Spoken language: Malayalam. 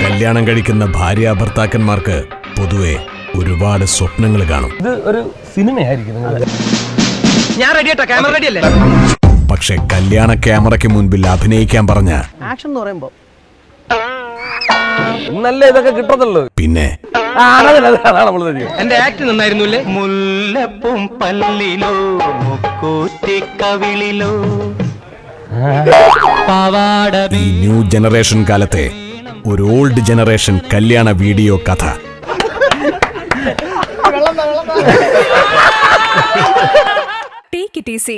കല്യാണം കഴിക്കുന്ന ഭാര്യാഭർത്താക്കന്മാർക്ക് പൊതുവെ ഒരുപാട് സ്വപ്നങ്ങൾ കാണും. ഇത് ഒരു സിനിമയായിരിക്കും. ഞാൻ റെഡിയാ, ക്യാമറ റെഡിയല്ലേ? പക്ഷെ കല്യാണ ക്യാമറയ്ക്ക് മുൻപിൽ അഭിനയിക്കാൻ പറഞ്ഞ ആക്ഷൻ എന്ന് പറയുമ്പോ നല്ല ഇതൊക്കെ കിട്ടത്തുള്ളൂ. പിന്നെ എന്റെ ആക്ട് നന്നായിരുന്നുല്ലേ? മുല്ലപ്പും പല്ലിലോ മുക്കൂറ്റിക്കവിളിലോ ഈ ന്യൂ ജനറേഷൻ കാലത്തെ ഒരു ഓൾഡ് ജനറേഷൻ കല്യാണ വീഡിയോ കഥ. Take it easy.